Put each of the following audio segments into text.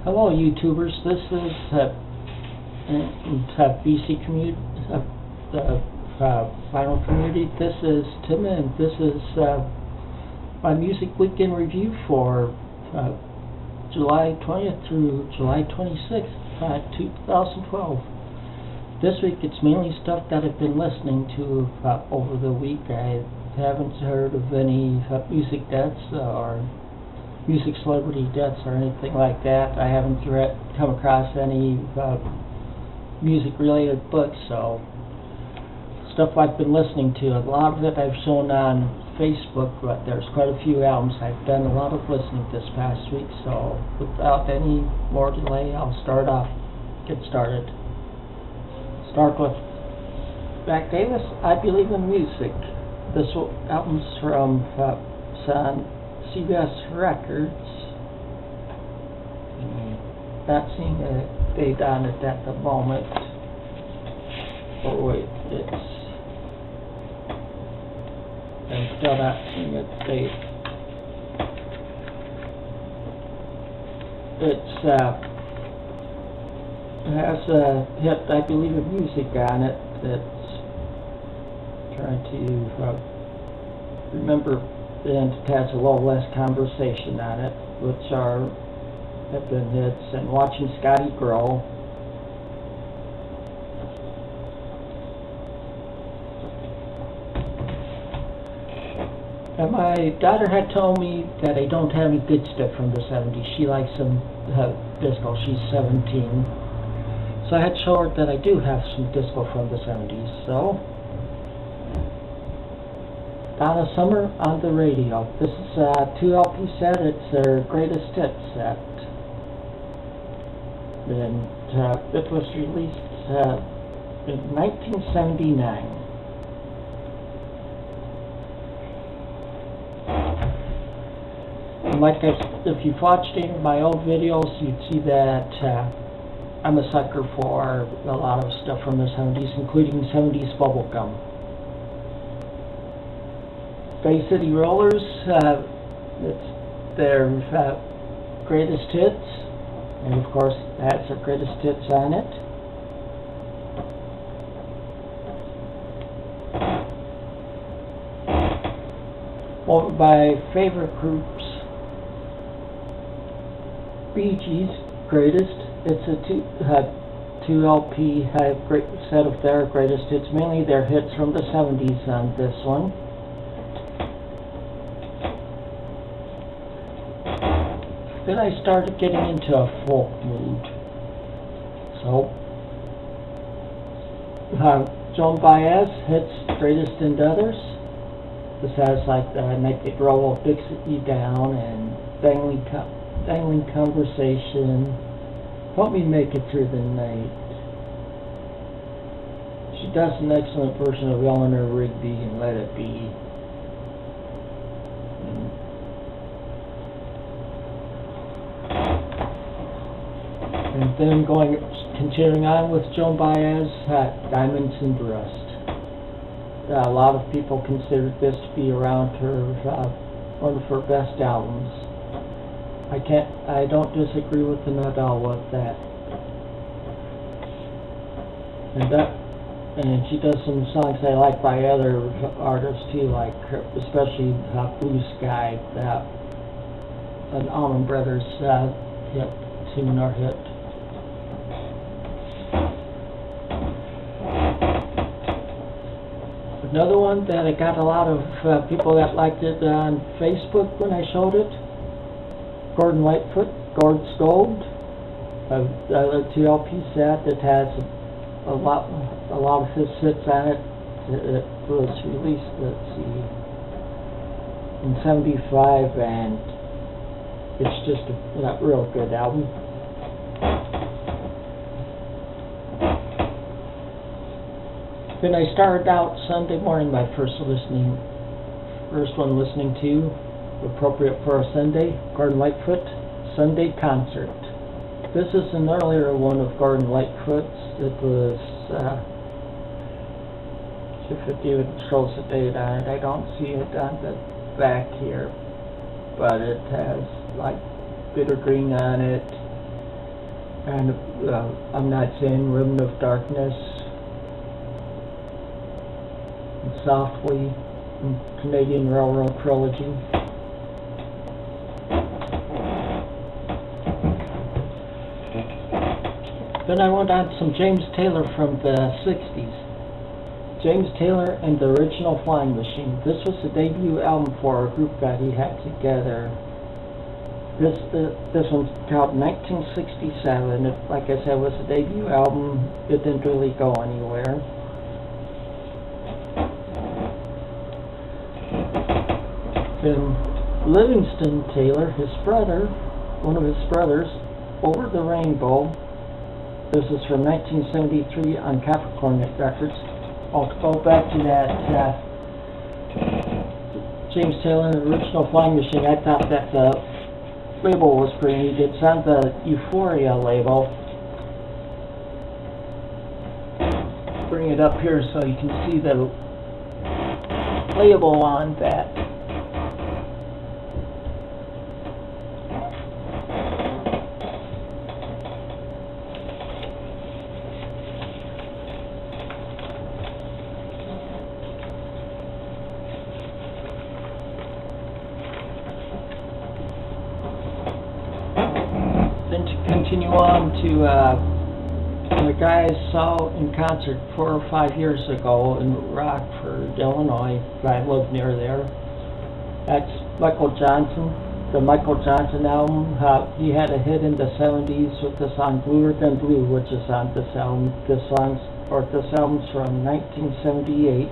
Hello YouTubers, this is BC community, the final community. This is Tim, and this is my music weekend review for July 20th through July 26th, 2012. This week it's mainly stuff that I've been listening to over the week. I haven't heard of any music deaths or music celebrity deaths or anything like that. I haven't come across any music related books, so stuff I've been listening to. A lot of it I've shown on Facebook, but there's quite a few albums. I've done a lot of listening this past week, so without any more delay, I'll get started. Start with Mac Davis, I Believe in Music. This album's from CBS Records. Not seeing a date on it at the moment. Oh wait, I'm still not seeing a date. It has a hit, I Believe in Music, on it. That's trying to remember, and it has a little less conversation on it, which have been hits, and Watching Scotty Grow. And my daughter had told me that I don't have any good stuff from the 70s. She likes some disco. She's 17. So I had to show her that I do have some disco from the 70s. So, Donna Summer on the Radio. This is a 2 LP set. It's their greatest hits set. And it was released in 1979. And like if you've watched any of my old videos, you'd see that I'm a sucker for a lot of stuff from the 70s, including 70s bubblegum. Bay City Rollers, it's their greatest hits, and of course that's their greatest hits on it. One of my favorite groups, Bee Gees, greatest. It's a 2 LP great set of their greatest hits, mainly their hits from the 70s on this one. Then I started getting into a folk mood. So, Joan Baez hits Greatest and Others. This has like Night They Roll Dixie Down and Dangling Conversation. Help Me Make It Through the Night. She does an excellent version of Eleanor Rigby and Let It Be. And then continuing on with Joan Baez, Diamonds and Rust. A lot of people consider this to be around one of her best albums. I don't disagree with them at all with that. And she does some songs I like by other artists too, like especially Blue Sky, an Allman Brothers hit, seminar hit. Another one that I got a lot of people that liked it on Facebook when I showed it, Gordon Lightfoot, Gord's Gold, a 2 LP set that has a lot of his hits on it. It was released, let's see, in 75, and it's just a real good album. Then I started out Sunday morning, my first one listening to, appropriate for a Sunday, Gordon Lightfoot, Sunday Concert. This is an earlier one of Gordon Lightfoot's. It was, if it even shows the date on it, I don't see it on the back here, but it has like bitter green on it, and I'm Not Saying, Ribbon of Darkness, and Softly, and Canadian Railroad Trilogy. Then I went on to some James Taylor from the 60s. James Taylor and the Original Flying Machine. This was the debut album for a group that he had together. This one's called 1967. It, like I said, was the debut album. It didn't really go anywhere. Then Livingston Taylor, his brother, one of his brothers, Over the Rainbow. This is from 1973 on Capricorn Records. I'll go back to that James Taylor and the Original Flying Machine. I thought that the label was pretty neat. It's on the Euphoria label. Bring it up here so you can see the label on that. Then to continue on to the guy I saw in concert 4 or 5 years ago in Rockford, Illinois. I live near there. That's Michael Johnson, the Michael Johnson album. He had a hit in the 70s with the song Bluer Than Blue, which is on this album. This album's from 1978.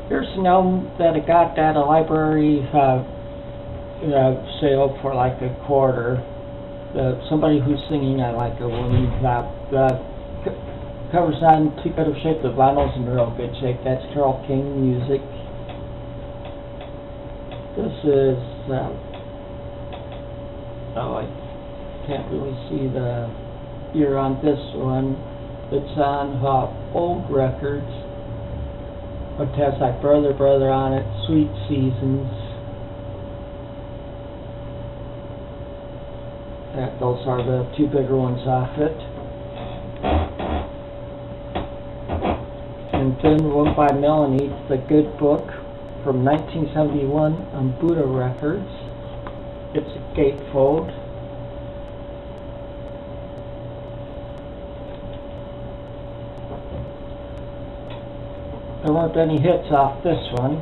Here's an album that I got at a library sale for like a quarter. Somebody who's singing I Like a Woman. Covers on too good of shape. The vinyl's in real good shape. That's Carole King music. This is I can't really see the year on this one. It's on old records. It has like Brother Brother on it, Sweet Seasons. Those are the two bigger ones off it. And then one by Melanie, The Good Book, from 1971 on Buddha Records. It's a gatefold. There weren't any hits off this one.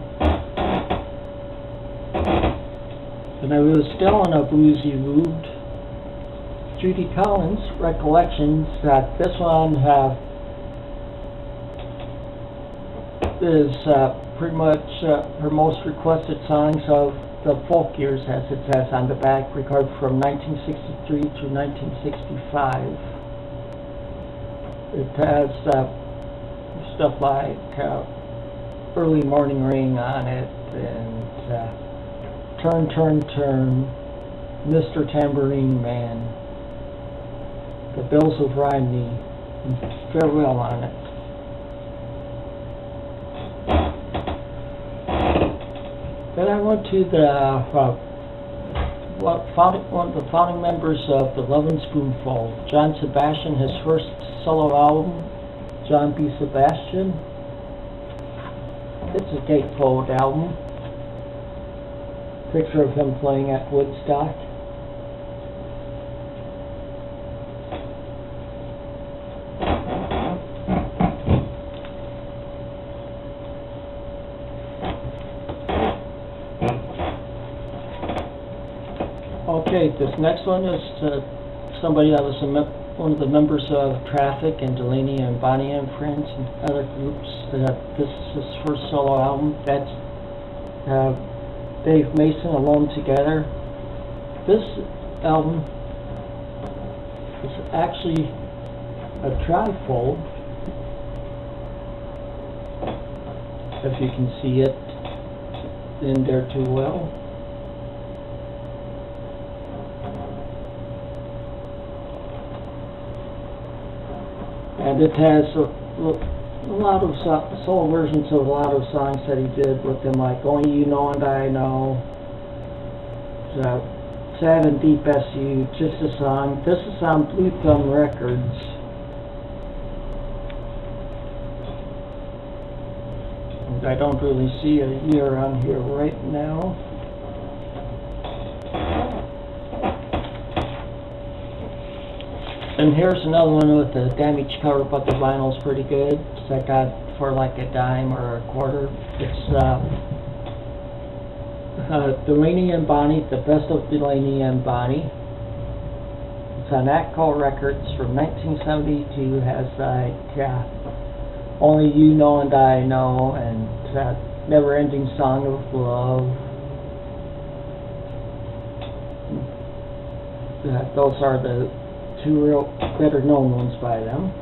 And I was still in a bluesy mood. Judy Collins, Recollections. This one is pretty much her most requested songs of the folk years, as it says on the back, recorded from 1963 to 1965. It has stuff like Early Morning Rain on it, and Turn, Turn, Turn, Mr. Tambourine Man, The Bells of Rhymney, and Farewell on it. Then I went to one of the founding members of the Lovin' Spoonful, John Sebastian, his first solo album, John B. Sebastian. It's a gatefold album. Picture of him playing at Woodstock. Okay, this next one is somebody that was one of the members of Traffic and Delaney and Bonnie and Friends and other groups. This is his first solo album. That's Dave Mason, Alone Together. This album is actually a trifold, if you can see it in there too well. And it has a lot of solo versions of a lot of songs that he did with them, like Only You Know and I Know, Sad and Deep SU, Just a Song. This is on Blue Thumb Records. And I don't really see a year on here right now. And here's another one with the damaged cover, but the vinyl's pretty good. So I got for like a dime or a quarter. It's Delaney and Bonnie, the best of Delaney and Bonnie. It's on Atco Records from 1972. Has like Only You Know and I Know, and Never Ending Song of Love. Those are the two real better known ones by them.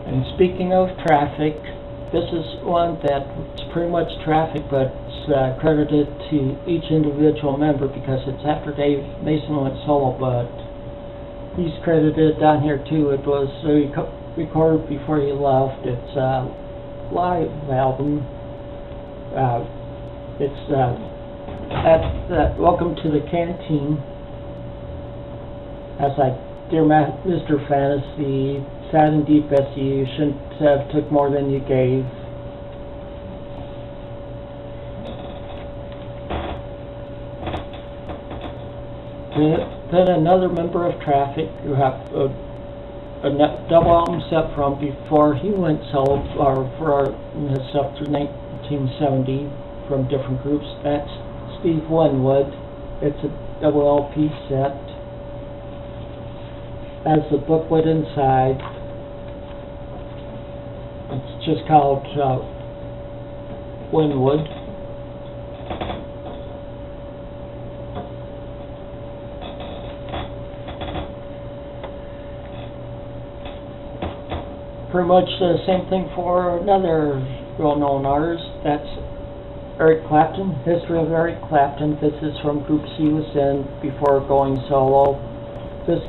And speaking of Traffic, this is one that's pretty much Traffic, but it's credited to each individual member because it's after Dave Mason went solo, but he's credited down here too. It was recorded before he left. It's a live album. It's Welcome to the Canteen. As like Dear Mr. Fantasy, Sad and Deep SU, Shouldn't Have Took More Than You Gave. Then another member of Traffic, who have a double album set from before he went solo, or for his stuff through 1970 from different groups. That's Steve Winwood. It's a double LP set. Has the booklet inside. It's just called Winwood. Pretty much the same thing for another well-known artist. That's Eric Clapton. History of Eric Clapton. This is from groups he was in before going solo. This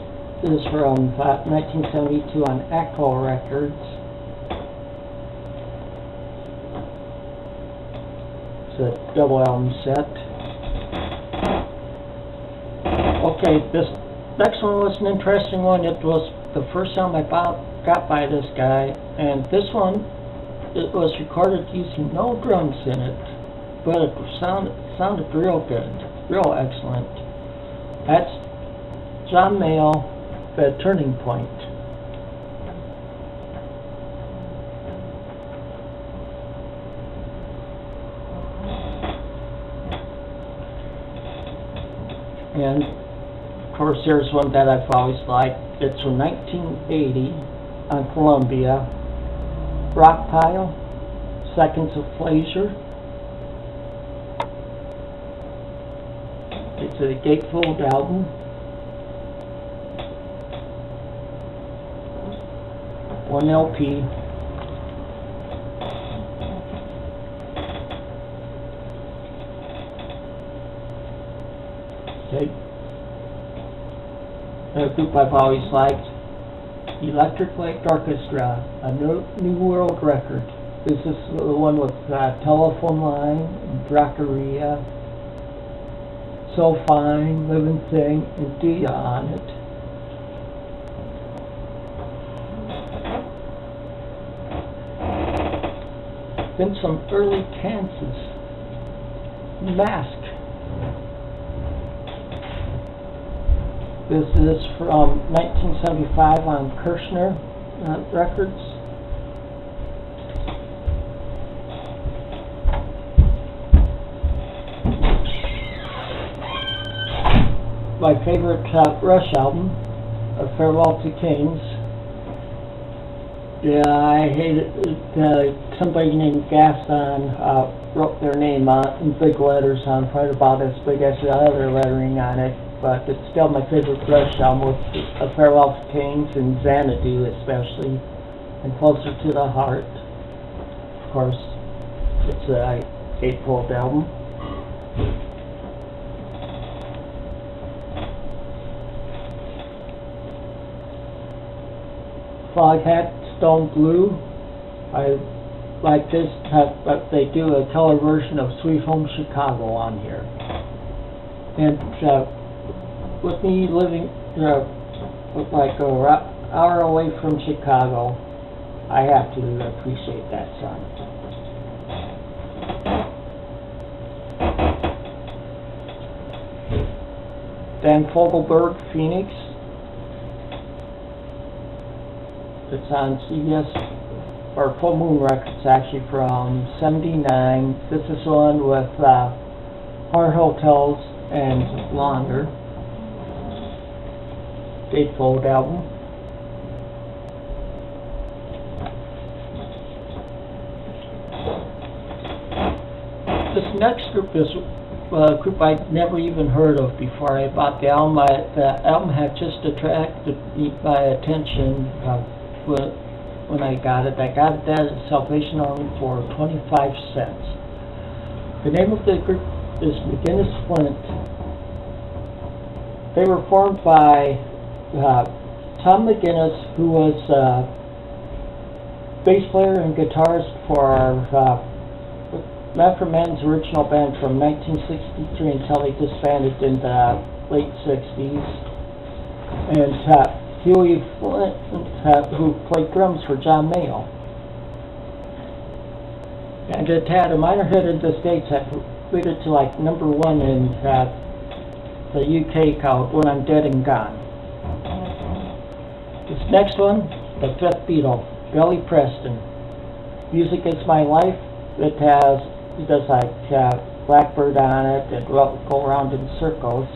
is from 1972 on Atco Records. It's a double album set. Okay, this next one was an interesting one. It was the first time I got by this guy, and this one, it was recorded using no drums in it, but it sounded real good, real excellent. That's John Mayall, The Turning Point. And of course there's one that I've always liked. It's from 1980 on Columbia. Rockpile, Seconds of Pleasure. It's a gatefold album. One LP. Okay. A group I've always liked, Electric Light Orchestra, a New World record. This is the one with Telephone Line, Dracaria, So Fine, Living Thing, and Dia on it. Then some early Kansas. Mask. This is from 1975 on Kirshner Records. My favorite Rush album, A Farewell to Kings. Yeah, I hate it. Somebody named Gaston wrote their name in big letters on right about as big as the other lettering on it. But it's still my favorite Rush album, with A Farewell to Kings and Xanadu especially, and Closer to the Heart. Of course, it's a gatefold album. Foghat, Stone Blue. I like this, but they do a color version of Sweet Home Chicago on here. And with me living like an hour away from Chicago, I have to appreciate that sun. Dan Fogelberg, Phoenix. It's on CBS, or Full Moon Records, actually, from '79. This is one with Heart Hotels and Longer. Gatefold album. This next group is a group I'd never even heard of before I bought the album. The album had just attracted my attention when I got it. I got it at Salvation Army for 25 cents. The name of the group is McGinnis Flint. They were formed by Tom McGinnis, who was bass player and guitarist for Manfred Mann's original band from 1963 until they disbanded in the late 60s. And Huey Flint, who played drums for John Mayall. And it had a minor hit in the States that made it to like #1 in the UK called When I'm Dead and Gone. This next one, the fifth Beatle, Billy Preston. Music is My Life. It does like Blackbird on it and Go Around in Circles.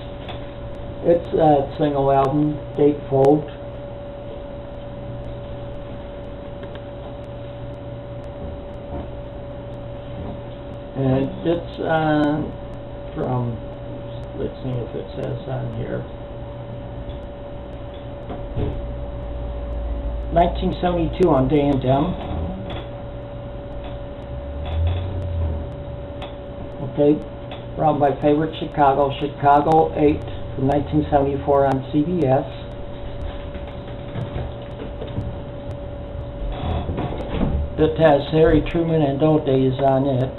It's a single album, Gatefold. And it's from, let's see if it says on here, 1972 on Day and Dem. Okay, from my favorite Chicago 8 from 1974 on CBS. It has Harry Truman and O'Days on it.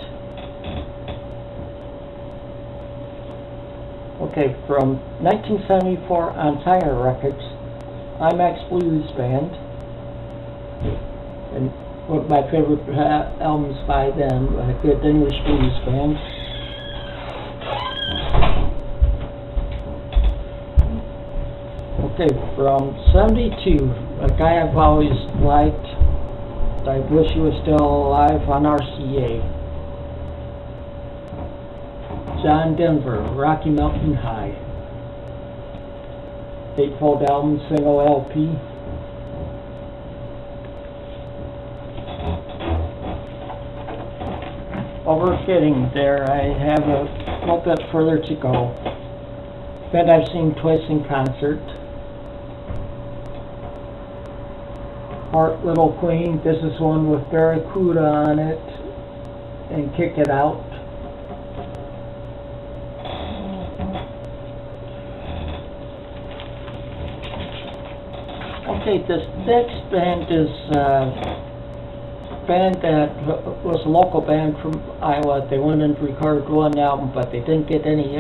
Okay, from 1974 on Tire Records, IMAX Blues Band. And one of my favorite albums by them, a good English blues band. Okay, from '72, a guy I've always liked, I wish he was still alive, on RCA. John Denver, Rocky Mountain High. Gatefold album, single LP. Over getting there, I have a little bit further to go. Band I've seen twice in concert. Heart Little Queen. This is one with Barracuda on it and Kick It Out. Okay, this next band is band that was a local band from Iowa. They went and recorded one album, but they didn't get any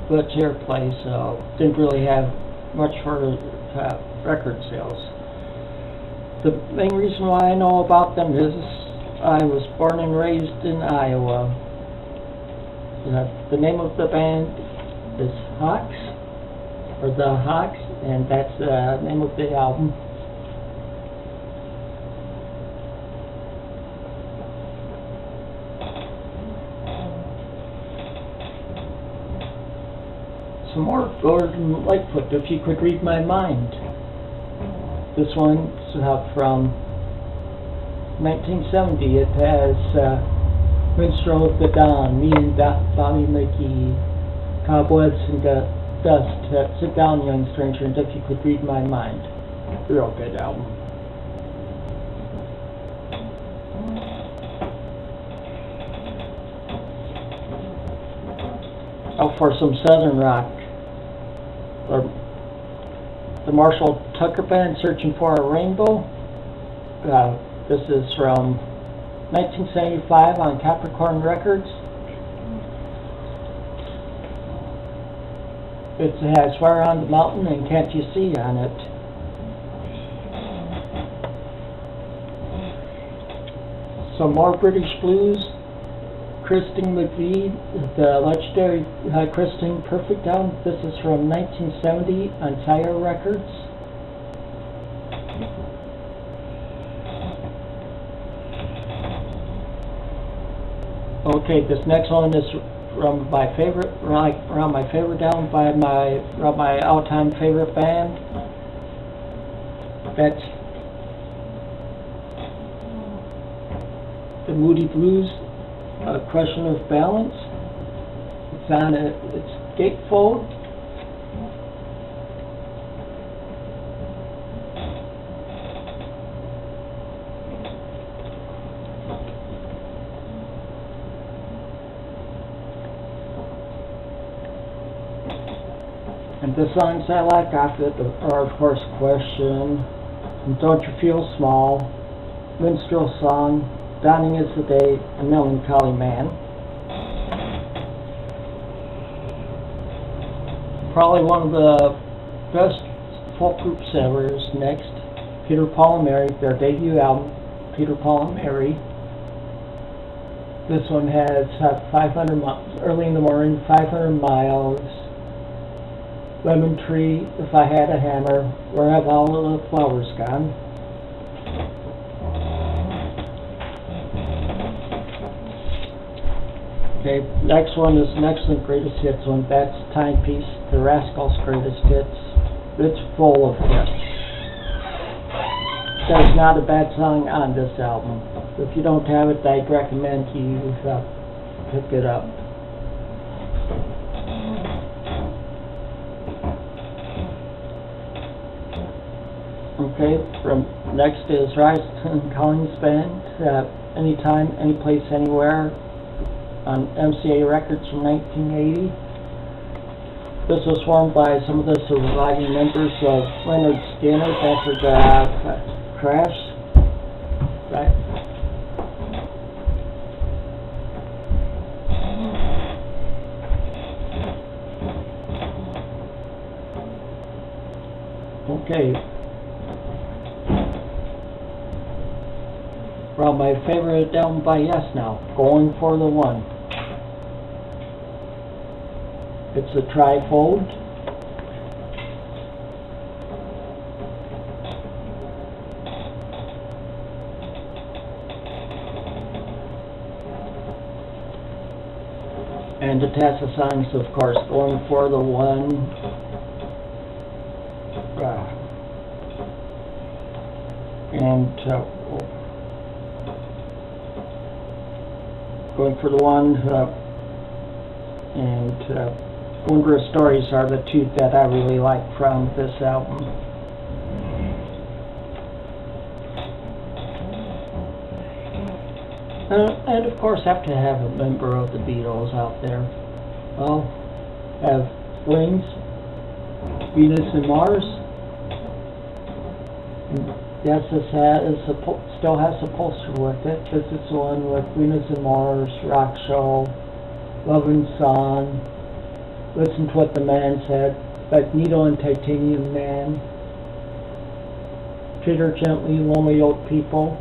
much airplay, so didn't really have much for record sales. The main reason why I know about them is I was born and raised in Iowa. The name of the band is Hawks, or The Hawks, and that's the name of the album. Some more Gordon Lightfoot, If You Could Read My Mind. This one's from 1970. It has Minstrel of the Dawn, me and Bobby McGee, Cobwebs and Dust, Sit Down Young Stranger, and If You Could Read My Mind. Real good album. Oh, for some Southern rock. Or the Marshall Tucker Band, Searching for a Rainbow. This is from 1975 on Capricorn Records. It has Fire on the Mountain and Can't You See on it. Some more British blues. Christine McVie, the legendary Christine Perfect album. This is from 1970 on Sire Records. Okay, this next one is from my favorite, around my favorite album by my all-time favorite band. That's the Moody Blues, Question of Balance. It's on its gatefold. And the songs I like off it are, of course, Question, Don't You Feel Small, Minstrel Song, Dawning is the Day, and Melancholy Man. Probably one of the best folk groups ever is next, Peter, Paul and Mary, their debut album, Peter, Paul and Mary. This one has 500 miles, Early in the Morning, 500 Miles, Lemon Tree, If I Had a Hammer, Where Have All the Flowers Gone? Okay, next one is an excellent greatest hits one. That's Timepiece, the Rascals' greatest hits. It's full of hits. There's not a bad song on this album. If you don't have it, I'd recommend you pick it up. Okay, next is Ryerson Collins Band, Anytime, Anyplace, Anywhere, on MCA Records from 1980. This was formed by some of the surviving members of Leonard Skinner after the crash. Right. Okay. Well, my favorite album by Yes now, Going for the One. It's a trifold. And it has the songs, of course, Going for the One. And Going for the One and Wondrous Stories are the two that I really like from this album. And of course, have to have a member of the Beatles out there. Well, have Wings, Venus and Mars. Yes, this still has a poster with it. This is the one with Venus and Mars, Rock Show, Love and Song, Listen to What the Man Said, Magneto and Titanium Man, Treat Her Gently, Lonely Old People,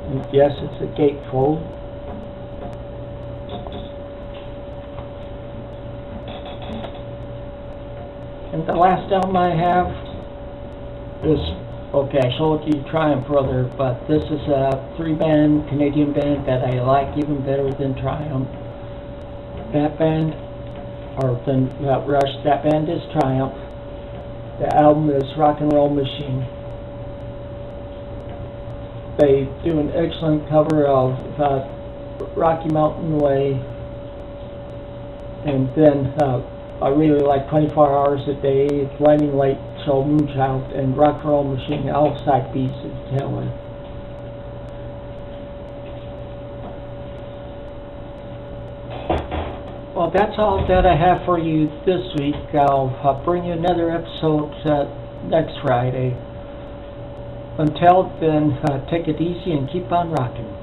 and yes, it's a gatefold. And the last album I have is, okay, I showed you Triumph earlier, but this is a 3-band Canadian band that I like even better than Triumph. That band, or than Rush, that band is Triumph. The album is Rock and Roll Machine. They do an excellent cover of Rocky Mountain Way, and then I really like 24 Hours a Day, Blinding Light, Show, Moonchild, and Rock and Roll Machine, Outside Beats of Taylor. Well, that's all that I have for you this week. I'll bring you another episode next Friday. Until then, take it easy and keep on rocking.